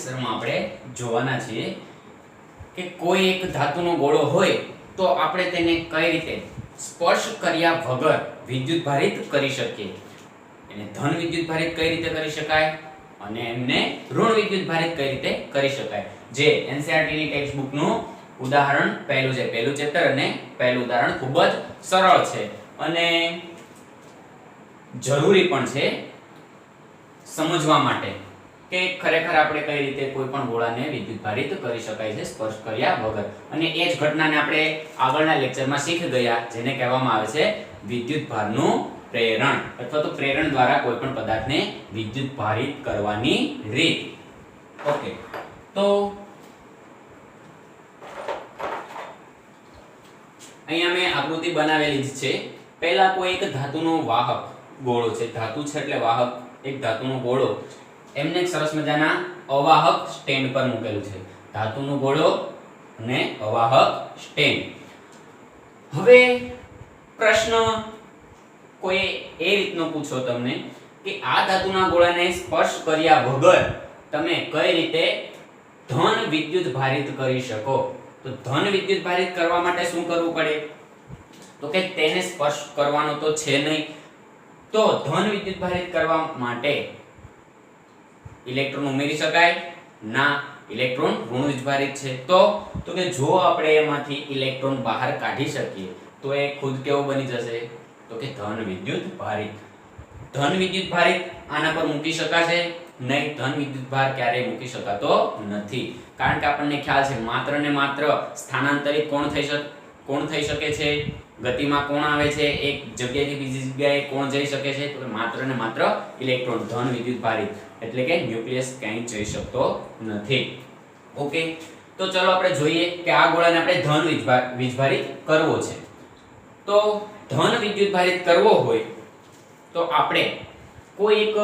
લેક્ચરમાં આપણે જોવાના છીએ કે કોઈ એક ધાતુનો ગોળો હોય તો આપણે તેને કઈ રીતે સ્પર્શ કર્યા વગર વિદ્યુત ભારિત કરી શકીએ. એને ધન વિદ્યુત ભારિત કઈ રીતે કરી શકાય અને એમને ઋણ વિદ્યુત ભારિત કઈ રીતે કરી શકાય. જે NCERT ની ટેક્સ્ટ બુક નું ઉદાહરણ પહેલું છે, પહેલું ચેપ્ટર અને પહેલું ઉદાહરણ ખૂબ જ સરળ છે અને જરૂરી પણ છે સમજવા માટે કે ખરેખર આપણે કઈ રીતે કોઈ પણ ગોળાને વિદ્યુત ભારિત કરી શકાય છે સ્પર્શ કર્યા વગર. અને એ જ ઘટનાને આપણે આગળના લેક્ચરમાં શીખી ગયા, જેને કહેવામાં આવે છે વિદ્યુત ભારનું પ્રેરણ અથવા તો પ્રેરણ દ્વારા કોઈ પણ પદાર્થને વિદ્યુત ભારિત કરવાની રીત. ઓકે, તો અહીંયા મેં આકૃતિ બનાવેલી જ છે. પહેલા કોઈ એક ધાતુનો વાહક ગોળો છે, ધાતુ છે એટલે વાહક, એક ધાતુનો ગોળો, એમને એક સરસ મજાના અવાહક સ્ટેન્ડ પર મૂકેલું છે. ધાતુનો ગોળો અને અવાહક સ્ટેન્ડ. હવે પ્રશ્ન કોઈ એ રીતનો પૂછો તમને કે આ ધાતુના ગોળાને સ્પર્શ કર્યા વગર તમે કઈ રીતે ધન વિદ્યુત ભારિત કરી શકો. તો ધન વિદ્યુત ભારિત કરવા માટે શું કરવું પડે? તો કે તેને સ્પર્શ કરવાનો તો છે નહીં. તો ધન વિદ્યુત ભારિત કરવા માટે ઇલેક્ટ્રોન ઉમેરી શકાય? ના, ઇલેક્ટ્રોન ઋણ વિદ્યુતભારિત છે. તો કે જો આપણે એમાંથી ઇલેક્ટ્રોન બહાર કાઢી શકીએ તો એ ખુદ કેવો બની જશે? તો કે ધન વિદ્યુત ભારિત. ધન વિદ્યુત ભારિત આના પર મૂકી શકાશે નહીં. ધન વિદ્યુત ભાર ક્યારેય મૂકી શકાતો નથી, કારણ કે આપણને ખ્યાલ છે માત્ર ને માત્ર સ્થાનાંતરિત કોણ થઈ શકે છે, ગતિમાં કોણ આવે છે, એક જગ્યાએથી બીજી જગ્યાએ કોણ જઈ શકે છે? તો માત્ર ને માત્ર ઇલેક્ટ્રોન. ધન વિદ્યુત ભારિત એટલે કે ન્યુક્લિયસ ક્યાંય જઈ શકતો નથી. ઓકે, તો ચલો આપણે જોઈએ કે આ ગોળાને આપણે ધન વીજભારિત કરવો છે. તો ધન વિદ્યુત ભારિત કરવો હોય તો આપણે કોઈ એક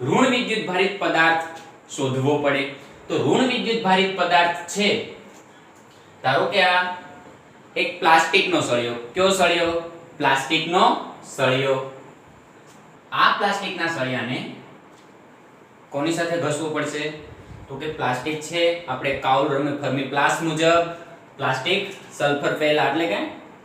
ઋણ વિદ્યુત ભારિત પદાર્થ શોધવો પડે. તો ઋણ વિદ્યુત ભારિત પદાર્થ છે, ધારો કે આ એક પ્લાસ્ટિકનો સળિયો. કયો સળિયો? પ્લાસ્ટિકનો સળિયો. આ પ્લાસ્ટિકના સળિયાને કોની સાથે ઘસવું પડશે? તો કે પ્લાસ્ટિક છે, આપણે કાઉલ ફર્મી-પ્લાસ મુજબ પ્લાસ્ટિક સલ્ફર પહેલા એટલે કે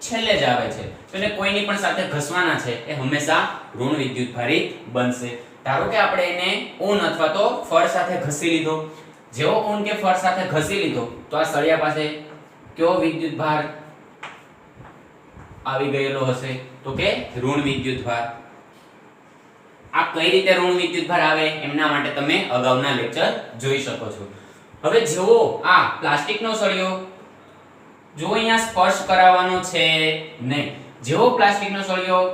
છેલ્લે જ આવે છે. તો એને કોઈની પણ સાથે ઘસવાના છે, એ હંમેશા ઋણ વિદ્યુત ભારિત બનશે. ધારો કે આપણે એને ઊન અથવા તો ફળ સાથે ઘસી લીધો. જેવો ઊન કે ફળ સાથે ઘસી લીધો તો આ સળિયા પાસે કયો વિદ્યુત ભાર આવી ગયેલો હશે? તો કે ઋણ વિદ્યુત ભાર. આ કઈ રીતે ઋણ વિદ્યુત ભાર આવે એમના માટે તમે અગાઉના લેક્ચર જોઈ શકો છો. હવે જેવો આ પ્લાસ્ટિકનો સળિયો જો અહીંયા સ્પર્શ કરાવવાનો છે નહીં, જેવો પ્લાસ્ટિકનો સળિયો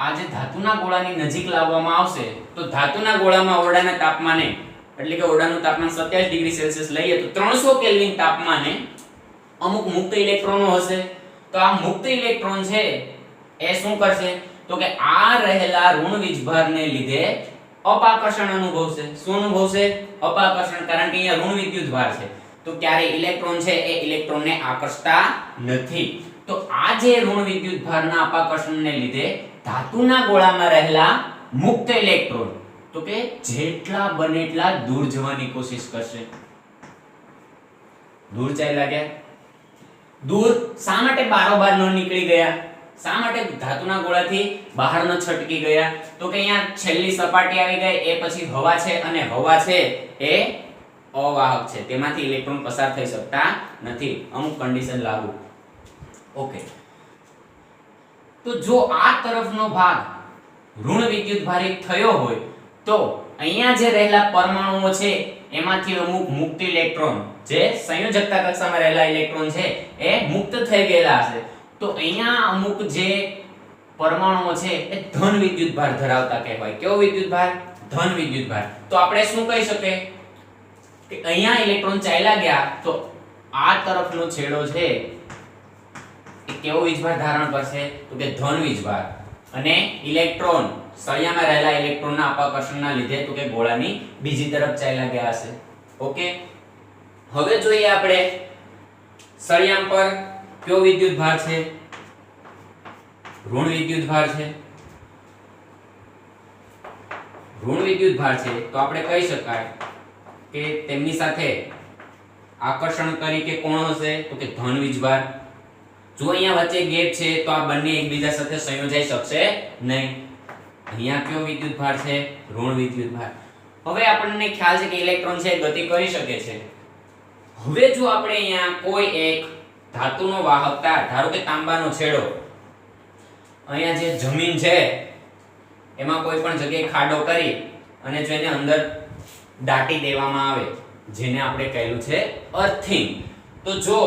આ જે ધાતુના ગોળાની નજીક લાવવામાં આવશે તો ધાતુના ગોળામાં ઓરડાના તાપમાને એટલે કે ઓરડાનું તાપમાન 27 ડિગ્રી સેલ્સિયસ લઈએ તો 300 કેલ્વિન તાપમાને અમુક મુક્ત ઇલેક્ટ્રોનો હશે. તો આ મુક્ત ઇલેક્ટ્રોન છે એ શું કરશે? તો કે આ રહેલા ઋણ વીજભારને લીધે અપાકર્ષણ અનુભવશે. શું અનુભવશે? અપાકર્ષણ. કારણ કે અહીંયા ઋણ વિદ્યુત ભાર છે તો ક્યારે ઇલેક્ટ્રોન છે એ ઇલેક્ટ્રોનને આકર્ષતા નથી. તો આ જે ઋણ વિદ્યુત ભારના અપાકર્ષણને લીધે ધાતુના ગોળામાં રહેલા મુક્ત ઇલેક્ટ્રોન તો કે જેટલા બને એટલા દૂર જવાની કોશિશ કરશે. દૂર ચાલ્યા ગયા. દૂર શા માટે બારોબાર ન નીકળી ગયા? શા માટે ધાતુના ગોળાથી બહાર ન છટકી ગયા? તો કે અહીંયા છેલ્લી સપાટી આવી ગઈ, એ પછી હવા છે અને હવા છે એ અવાહક છે, તેમાંથી ઇલેક્ટ્રોન પસાર થઈ શકતા નથી. અમુક કન્ડિશન લાગુ. ઓકે, તો જો આ તરફનો ભાગ ઋણ વિદ્યુત ભારિત થયો હોય તો અહીંયા જે રહેલા પરમાણુઓ છે એમાંથી અમુક મુક્ત ઇલેક્ટ્રોન, જે સંયોજકતા કક્ષામાં રહેલા ઇલેક્ટ્રોન છે એ મુક્ત થઈ ગયેલા હશે. તો અહીંયા અમુક જે પરમાણુઓ છે એ ધન વિદ્યુત ભાર ધરાવતા કહેવાય. કેવો વિદ્યુત ભાર? ધન વિદ્યુત ભાર. તો આપણે શું કહી શકીએ કે અહીંયા ઇલેક્ટ્રોન ચાલ્યા ગયા તો આ તરફનો છેડો છે એ કેવો વીજભાર ધારણ કરશે? તો કે ધન વીજભાર. અને ઇલેક્ટ્રોન સળિયામાં રહેલા ઇલેક્ટ્રોનના અપાકર્ષણના લીધે તો કે ગોળાની બીજી તરફ ચાલ્યા ગયા હશે. ઓકે, હવે જોઈએ આપણે સળિયા પર કયો વિદ્યુત ભાર છે? ઋણ વિદ્યુત ભાર છે. ઋણ વિદ્યુત ભાર છે તો આપણે કહી શકાય કે તેમની સાથે આકર્ષણ તરીકે કોણ હશે તો કે ધન વીજભાર. જો અહીંયા વચ્ચે ગેપ છે તો આ બંને એકબીજા સાથે સંયોજાઈ શકશે નહીં. અહીંયા કયો વિદ્યુતભાર છે? ઋણ વિદ્યુતભાર. હવે આપણને ખ્યાલ છે કે ઇલેક્ટ્રોન છે ગતિ કરી શકે છે. હવે જો આપણે અહીંયા કોઈ એક ધાતુનો વાહક તાર, ધારો કે તાંબાનો છેડો, અહીંયા જે જમીન છે એમાં કોઈ પણ જગ્યાએ ખાડો કરી અને જો એને અંદર દાટી દેવામાં આવે, જેને આપણે કહેલું છે અર્થિંગ. તો જો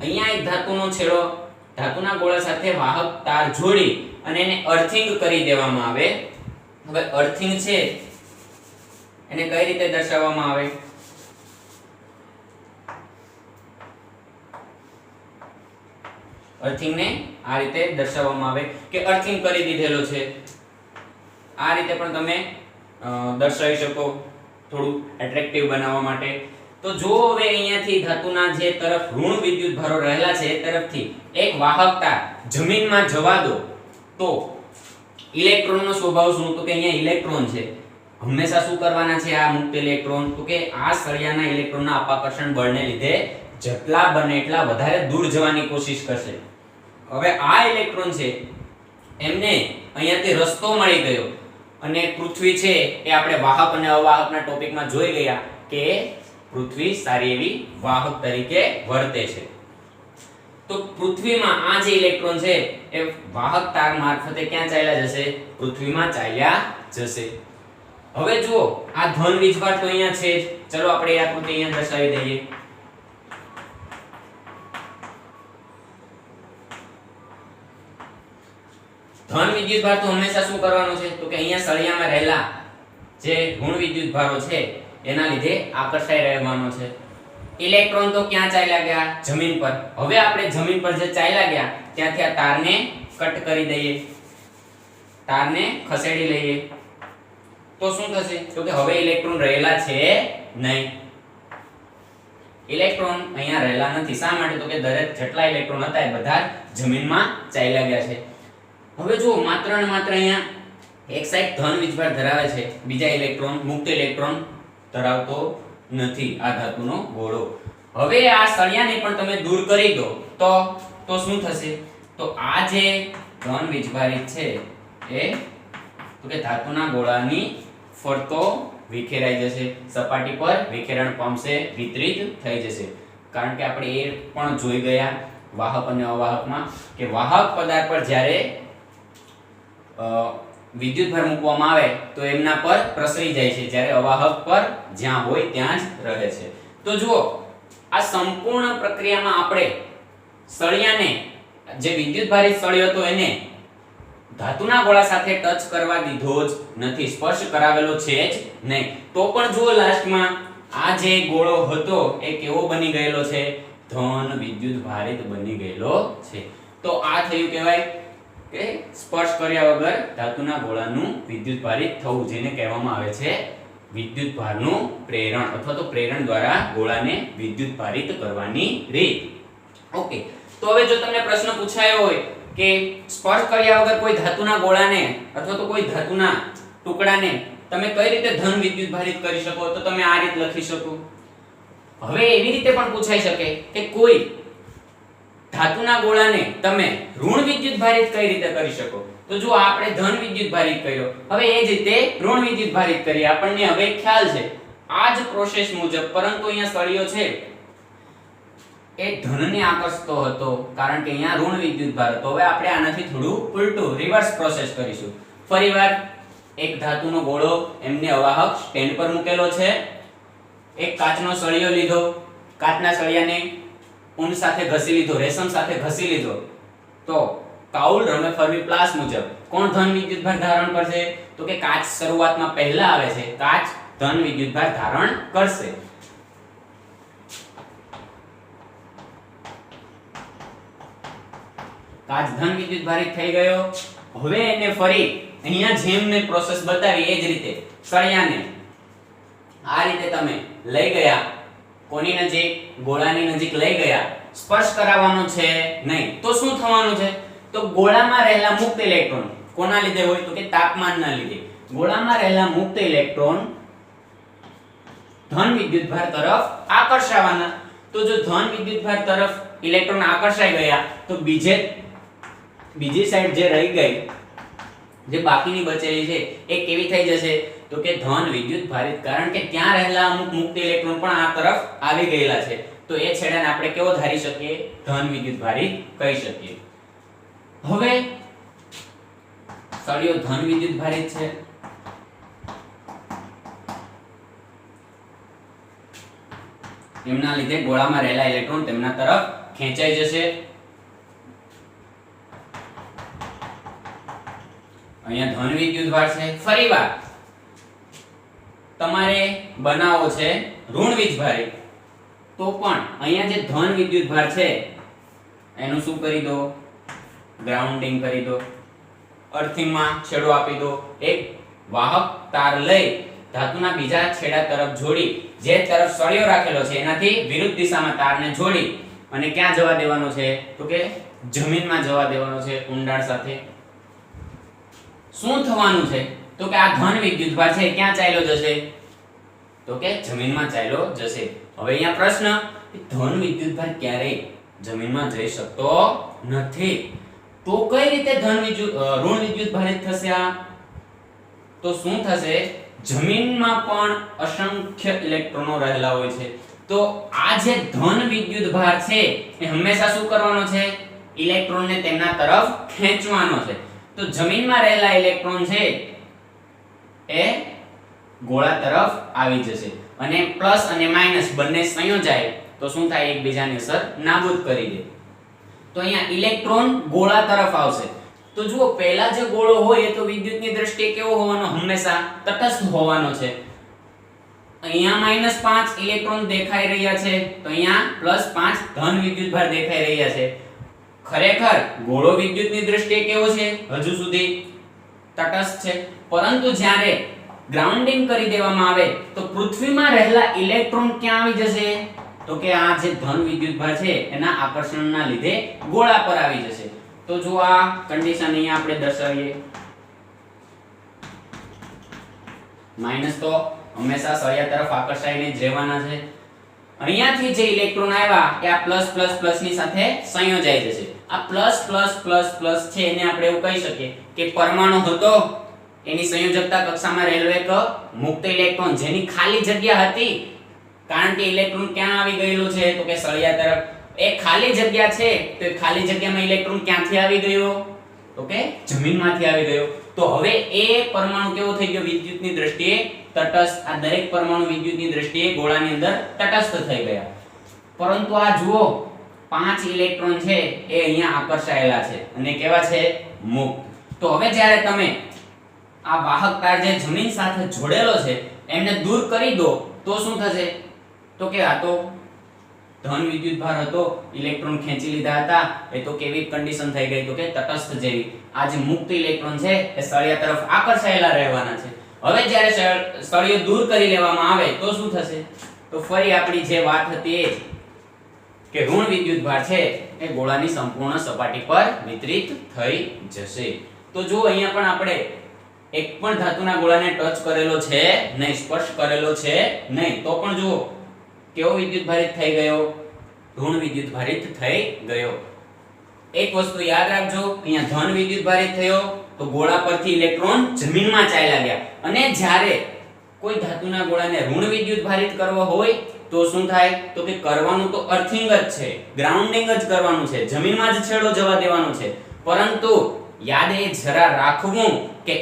અહીંયા એક ધાતુનો છેડો ધાતુના ગોળા સાથે વાહક તાર જોડી અને એને અર્થિંગ કરી દેવામાં આવે. હવે અર્થિંગ છે એને કઈ રીતે દર્શાવવામાં આવે? અર્થિંગ ને આ રીતે દર્શાવવામાં આવે કે અર્થિંગ કરી દીધેલો છે. આ રીતે પણ તમે દર્શાવી શકો થોડું એટ્રેક્ટિવ બનાવવા માટે. તો જો હવે અહીંયાથી ધાતુના જે તરફ ઋણ વિદ્યુત ભારો રહેલા છે એ તરફથી એક વાહકતા જમીનમાં જવા દો તો ઇલેક્ટ્રોનનો સ્વભાવ શું? તો કે અહીંયા ઇલેક્ટ્રોન છે હંમેશા શું કરવાના છે? આ મુક્ત ઇલેક્ટ્રોન તો કે આ સળિયાના ઇલેક્ટ્રોનના અપાકર્ષણ બળને લીધે જેટલા બને એટલા વધારે દૂર જવાની કોશિશ કરશે. હવે આ ઇલેક્ટ્રોન છે એમને અહીંયાથી રસ્તો મળી ગયો અને પૃથ્વી છે એ આપણે વાહક અને અવાહકના ટોપિકમાં જોઈ ગયા કે પૃથ્વી સારી એવી વાહક તરીકે વર્તે છે. તો પૃથ્વીમાં આ જે ઇલેક્ટ્રોન છે એ વાહક તાર મારફતે ક્યાં ચાલ્યા જશે? પૃથ્વીમાં ચાલ્યા જશે. હવે જુઓ આ ધન વીજભાર તો અહીંયા છે જ. ચલો આપણે એ આકૃતિ અહીંયા દર્શાવી દઈએ. ધન વિદ્યુતભાર તો હંમેશા શું કરવાનો છે? તો કે અહીંયા સળિયામાં રહેલા જે ઋણ વિદ્યુતભારો છે એના લીધે આકર્ષાઈ રહેવાનો છે. ઇલેક્ટ્રોન તો ક્યાં ચાલ્યા ગયા? જમીન પર. હવે આપણે જમીન પર જે ચાલ્યા ગયા ત્યાંથી આ તારને કટ કરી દઈએ, તારને ખસેડી લઈએ. તો શું થશે? તો કે હવે ઇલેક્ટ્રોન રહેલા છે નહીં. ઇલેક્ટ્રોન અહીંયા રહેલા નથી. શા માટે? તો કે દરેક જેટલા ઇલેક્ટ્રોન હતા એ બધા જમીનમાં ચાલ્યા ગયા છે. હવે જો માત્ર ને માત્ર અહીંયા એક સાઈડ ધન વીજભાર ધરાવે છે, બીજા ઇલેક્ટ્રોન મુક્ત ઇલેક્ટ્રોન ધરાવતો નથી આ ધાતુનો ગોળો. હવે આ સળિયાને પણ તમે દૂર કરી દો તો શું થશે? તો આ જે ધન વીજભારિત છે એ તો કે ધાતુના ગોળાની ફરતો વિખેરાઈ જશે, સપાટી પર વિખેરણ પામશે, વિતરિત થઈ જશે. કારણ કે આપણે એ પણ જોઈ ગયા વાહક અને અવાહકમાં કે વાહક પદાર્થ પર જ્યારે વિદ્યુતભાર મૂકવામાં આવે તો એમના પર પ્રસરી જાય છે, જ્યારે અવાહક પર જ્યાં હોય ત્યાં જ રહે છે. તો જુઓ આ સંપૂર્ણ પ્રક્રિયામાં આપણે સળિયાને જે વિદ્યુતભારિત સળિયો હતો એને ધાતુના ગોળા સાથે ટચ કરવા દીધો જ નથી, સ્પર્શ કરાવેલો છે જ નહીં. તો પણ જુઓ લાસ્ટમાં આ જે ગોળો હતો એ કેવો બની ગયેલો છે? ધન વિદ્યુતભારિત બની ગયેલો છે. તો આ થયું કહેવાય કે સ્પર્શ કર્યા વગર ધાતુના ગોળાનું વિદ્યુતભારિત થવું, જેને કહેવામાં આવે છે વિદ્યુતભારનું પ્રેરણ અથવા તો પ્રેરણ દ્વારા ગોળાને વિદ્યુતભારિત કરવાની રીત. ઓકે, તો હવે જો તમને પ્રશ્ન પૂછાયો હોય કે સ્પર્શ કર્યા વગર કોઈ ધાતુના ગોળાને અથવા તો કોઈ ધાતુના ટુકડાને તમે કઈ રીતે ધન વિદ્યુતભારિત કરી શકો, તો તમે આ રીત લખી શકો. હવે એવી રીતે પણ પૂછાઈ શકે કે કોઈ ધાતુના ગોળાને તમે ઋણ વિદ્યુતભારિત કઈ રીતે કરી શકો. તો જો આપણે ધન વિદ્યુતભારિત કર્યો, હવે એ જ રીતે ઋણ વિદ્યુતભારિત કરીએ. આપણને હવે ખ્યાલ છે આ જ પ્રોસેસ મુજબ, પરંતુ અહીંયા સળિયો છે એ ધનને આકર્ષતો હતો કારણ કે અહીંયા ઋણ વિદ્યુતભાર હતો. હવે આપણે આનાથી થોડું ઉલટું રિવર્સ પ્રોસેસ કરીશું. ફરીવાર એક ધાતુનો ગોળો એમને અવાહક સ્ટેન્ડ પર મૂકેલો છે, એક કાચનો સળિયો લીધો, કાચના સળિયાને ઊન સાથે ઘસી લીધો, રેશમ સાથે ઘસી લીધો. તો કાઉલ રમેફર્મી-પ્લાસ મુજબ કોણ ધન વિદ્યુતભાર ધારણ કરશે? તો કે કાચ શરૂઆતમાં પહેલા આવે છે, કાચ ધન વિદ્યુતભાર ધારણ કરશે. કાચ ધન વિદ્યુતભારિત થઈ ગયો. હવે એને ફરી અહીંયા જેમ મેં પ્રોસેસ બતાવી એ જ રીતે સળિયાને આ રીતે તમે લઈ ગયા, કોની નજીક? ગોળાની નજીક લઈ ગયા. સ્પર્શ કરાવવાનો છે નહીં. તો શું થવાનું છે? તો ગોળામાં રહેલા મુક્ત ઇલેક્ટ્રોન કોના લીધે હોય? તો કે તાપમાનના લીધે. ગોળામાં રહેલા મુક્ત ઇલેક્ટ્રોન ધન વિદ્યુતભાર તરફ આકર્ષાવાના. તો જો ધન વિદ્યુતભાર તરફ ઇલેક્ટ્રોન આકર્ષાઈ ગયા તો બીજી સાઈડ જે રહી ગઈ, જે બાકીની બચેલી છે એ કેવી થઈ જશે? તો કે ધન વિદ્યુતભારિત, કારણ કે ત્યાં રહેલા અમુક મુક્ત ઇલેક્ટ્રોન પણ આ તરફ આવી ગયેલા છે. તો એ છેડાને આપણે કેવો ધારી શકીએ? ધન વિદ્યુતભારિત કહી શકીએ. હવે સળિયો ધન વિદ્યુતભારિત છે. એમના લીધે ગોળામાં રહેલા ઇલેક્ટ્રોન તેમના તરફ ખેંચાઈ જશે. અહીંયા ધન વિદ્યુતભાર છે. ફરીવાર તમારે બનાવો છે ઋણ વીજભારિત, તો પણ અહીંયા જે ધન વિદ્યુતભાર છે એનું શું કરી દો? ગ્રાઉન્ડિંગ કરી દો. અર્થિંગમાં છેડો આપી દો. એક વાહક તાર લઈ ધાતુના બીજા છેડા તરફ જોડી, જે તરફ સળિયો રાખેલો છે એનાથી વિરુદ્ધ દિશામાં તારને જોડી અને ક્યાં જવા દેવાનો છે? તો કે જમીનમાં જવા દેવાનો છે ઊંડાણ સાથે. શું થવાનું છે? તો કે આ ધન વિદ્યુતભાર છે ક્યાં ચાલ્યો જશે? તો કે જમીનમાં ચાલ્યો જશે. હવે અહીંયા પ્રશ્ન, ધન વિદ્યુતભાર ક્યારેય જમીનમાં જઈ શકતો નથી. તો કઈ રીતે ઋણ વિદ્યુતભારિત થશે આ? તો શું થશે? જમીનમાં પણ અસંખ્ય ઇલેક્ટ્રોનો રહેલા હોય છે. તો આ જે ધન વિદ્યુતભાર છે એ હંમેશા શું કરવાનો છે? ઇલેક્ટ્રોનને તેમના તરફ ખેંચવાનો છે. તો જમીનમાં રહેલા ઇલેક્ટ્રોન છે એ ગોળા તરફ આવી જશે અને પ્લસ અને માઈનસ બંને સંયોજાય તો શું થાય? એકબીજાની અસર નાબૂદ કરી દે. તો અહીંયા ઇલેક્ટ્રોન ગોળા તરફ આવશે. તો જુઓ, પહેલા જે ગોળો હોય એ તો વિદ્યુતની દ્રષ્ટિએ કેવો હોવાનો? હંમેશા તટસ્થ હોવાનો છે. અહીંયા -5 ઇલેક્ટ્રોન દેખાઈ રહ્યા છે, તો અહીંયા +5 ધન વિદ્યુતભાર દેખાઈ રહ્યા છે. ખરેખર ગોળો વિદ્યુતની દ્રષ્ટિએ કેવો છે? હજુ સુધી તટસ્થ છે. પરંતુ જ્યારે ગ્રાઉન્ડિંગ કરી દેવામાં આવે તો પૃથ્વીમાં રહેલા ઇલેક્ટ્રોન ક્યાં આવી જશે? તો કે આ જે ધન વિદ્યુતભાર છે એના આકર્ષણના લીધે ગોળા પર આવી જશે. તો જો આ કન્ડિશન અહીંયા આપણે દર્શાવીએ, માઈનસ તો હંમેશા સળિયા તરફ આકર્ષાઈને જ રહેવાના છે. અહીંયાથી જે ઇલેક્ટ્રોન આવ્યા એ આ પ્લસ પ્લસ પ્લસ ની સાથે સંયોજાઈ જશે. આ પ્લસ પ્લસ પ્લસ પ્લસ છે એને આપણે એવું કહી શકીએ કે પરમાણુ હતો એની સંયોજકતા કક્ષામાં રહેલો એક મુક્ત ઇલેક્ટ્રોન જેની ખાલી જગ્યા હતી, કારણ કે ઇલેક્ટ્રોન ક્યાં આવી ગયેલો છે? તો કે સળિયા તરફ. એ ખાલી જગ્યા છે તો એ ખાલી જગ્યામાં ઇલેક્ટ્રોન ક્યાંથી આવી ગયો? તો કે જમીનમાંથી આવી ગયો. તો હવે એ પરમાણુ કેવો થઈ ગયો? વિદ્યુતની દ્રષ્ટિએ તટસ્થ. આ દરેક પરમાણુ વિદ્યુતની દ્રષ્ટિએ ગોળાની અંદર તટસ્થ થઈ ગયા. પરંતુ આ જુઓ, 5 ઇલેક્ટ્રોન છે એ અહીંયા આકર્ષાયેલા છે અને કેવા છે? મુક્ત. તો હવે જ્યારે તમે આ વાહક તાર જે જમીન સાથે જોડેલો છે એમને દૂર કરી દો તો શું થશે? તો કે આ તો ધન વિદ્યુતભાર હતો, ઇલેક્ટ્રોન ખેંચી લીધા હતા, એ તો કેવી કન્ડિશન થઈ ગઈ? તો કે તટસ્થ જેવી. આ જે મુક્ત ઇલેક્ટ્રોન છે એ સળિયા તરફ આકર્ષાયેલા રહેવાના છે. હવે જ્યારે સળિયો દૂર કરી લેવામાં આવે તો શું થશે? તો ફરી આપણી જે વાત હતી એ કે ઋણ વિદ્યુતભાર છે એ ગોળાની સંપૂર્ણ સપાટી પર વિતરિત થઈ જશે. તો જો અહીંયા પણ આપણે એક પણ ધાતુના ગોળાને ટચ કરેલો છે નહીં, સ્પર્શ કરેલો છે નહીં, તો પણ જુઓ કેવો વિદ્યુતભારિત થઈ ગયો? ઋણ વિદ્યુતભારિત થઈ ગયો. એક વસ્તુ યાદ રાખજો, અહીંયા ધન વિદ્યુતભારિત થયો તો ગોળા પરથી ઇલેક્ટ્રોન જમીનમાં ચાલ્યા ગયા. અને જ્યારે કોઈ ધાતુના ગોળાને ઋણ વિદ્યુતભારિત કરવો હોય તો શું થાય? તો કે કરવાનું તો અર્થિંગ જ છે, ગ્રાઉન્ડિંગ જ કરવાનું છે, જમીનમાં જ છેડો જવા દેવાનો છે. પરંતુ યાદ એ જરા રાખવું કે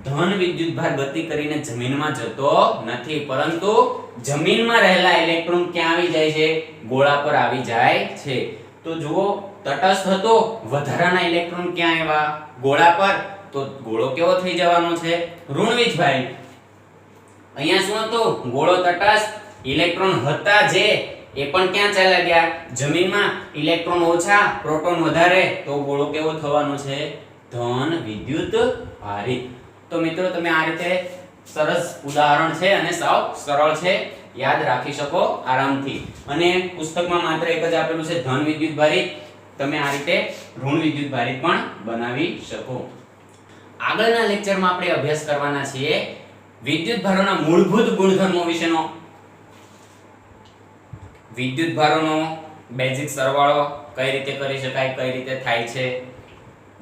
ધન વિદ્યુતભાર ગતિ કરીને જમીનમાં જતો નથી, પરંતુ જમીનમાં રહેલા ઇલેક્ટ્રોન ક્યાં આવી જાય છે? ગોળા પર આવી જાય છે. તો જુઓ, તટસ્થ હતો, વધારાના ઇલેક્ટ્રોન ક્યાં આવ્યા? ગોળા પર. તો ગોળો કેવો થઈ જવાનો છે? ઋણ વીજભારિત. અહીંયા શું હતું? ગોળો તટસ્થ, ઇલેક્ટ્રોન હતા જે એ પણ ક્યાં ચાલ્યા ગયા? જમીનમાં. ઇલેક્ટ્રોન ઓછા, પ્રોટોન વધારે, તો ગોળો કેવો થવાનો છે? ધન વિદ્યુતભારિત. તો મિત્રો તમે આ રીતે સરસ ઉદાહરણ છે અને સાવ સરળ છે, યાદ રાખી શકો આરામથી. અને પુસ્તકમાં માત્ર એક જ આપેલું છે ધન વિદ્યુતભારિત, તમે આ રીતે ઋણ વિદ્યુતભારિત પણ બનાવી શકો. આગળના લેક્ચરમાં આપણે અભ્યાસ કરવાના છીએ વિદ્યુતભારોના મૂળભૂત ગુણધર્મો વિશેનો વિદ્યુત ભારોનો બેઝિક સરવાળો કઈ રીતે કરી શકાય, કઈ રીતે થાય છે,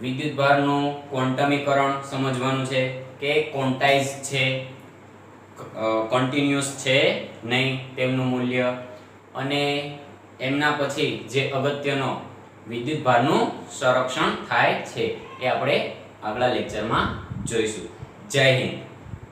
વિદ્યુત ભારનું ક્વોન્ટમીકરણ સમજવાનું છે કે ક્વોન્ટાઇઝ છે, કન્ટિન્યુઅસ છે નહીં તેમનું મૂલ્ય, અને એમના પછી જે અગત્યનો વિદ્યુત ભારનું સંરક્ષણ થાય છે એ આપણે આગલા લેક્ચરમાં જોઈશું. જય હિન્દ.